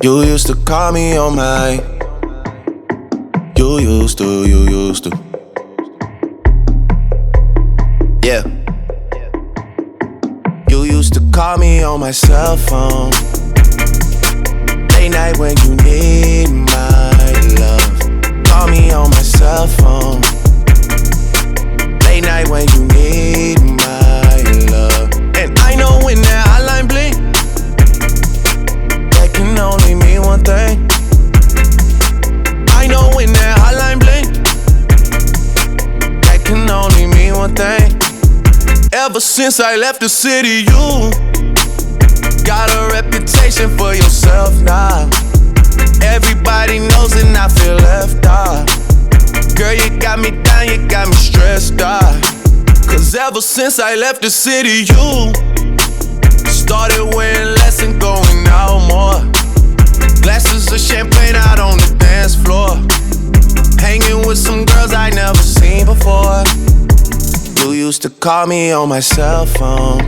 You used to call me on my. You used to. Yeah. You used to call me on my cell phone. Late night when you need my love. Call me on my cell phone. Late night when you need my love. And I know when that hotline blink, that can only mean one thing. I know when that hotline blink, that can only mean one thing. Ever since I left the city, you got a reputation for yourself now. Everybody knows and I feel left out. Girl, you got me down, you got me stressed out. Cause ever since I left the city, you started wearing less and going out more. Glasses of champagne out on the dance floor. Hanging with some girls I never seen before. You used to call me on my cell phone.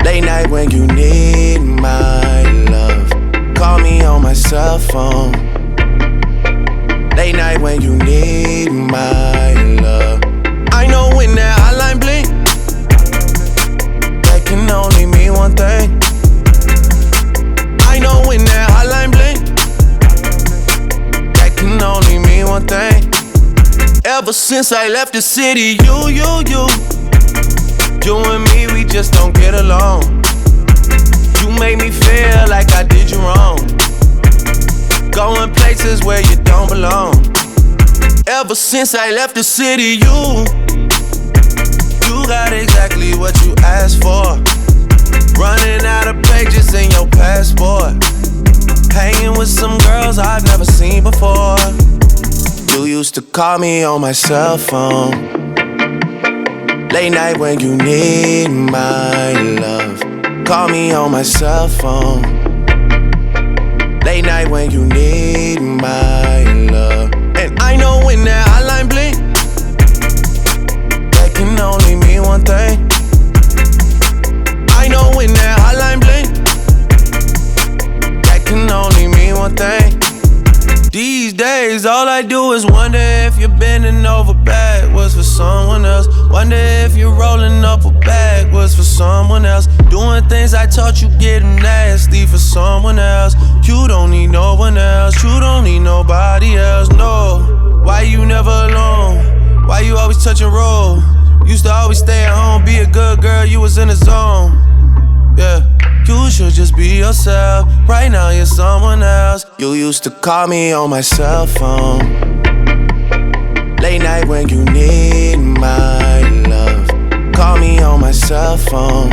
Late night when you need my love. Call me on my cell phone. Late night when you need my love. I know when that hotline blink, that can only mean one thing. I know when that hotline blink, that can only mean one thing. Ever since I left the city, you and me, we just don't get along. You made me feel like I did you wrong. Going places where you don't belong. Ever since I left the city, you got exactly what you asked for. Running out of pages in your passport. Hanging with some girls I've never seen before. You used to call me on my cell phone. Late night when you need my love. Call me on my cell phone. Late night when you need my love. And I know when that hotline blink, that can only mean one thing. I know when that hotline blink, that can only mean one thing. These days, all I do is wonder if you're bending over backwards for someone else. Wonder if you're rolling up a backwards for someone else. Doing things I taught you, getting nasty for someone else. You don't need no one else, you don't need nobody else, no. Why you never alone? Why you always touch and roll? Used to always stay at home, be a good girl, you was in the zone. Yeah. You should just be yourself. Right now you're someone else. You used to call me on my cell phone. Late night when you need my love. Call me on my cell phone.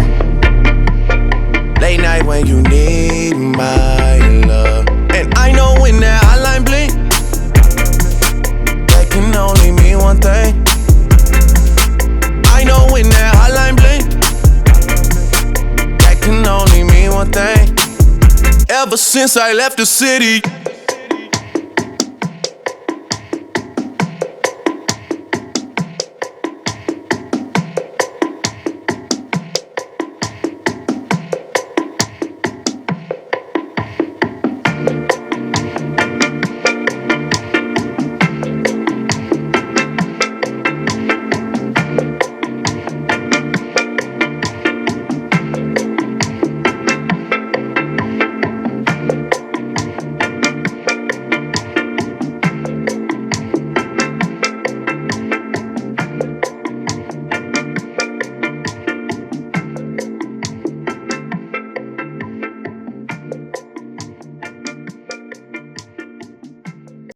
Late night when you need my love. And I know when that hotline blink, that can only mean one thing. I know when that hotline blink, can only mean one thing. Ever since I left the city,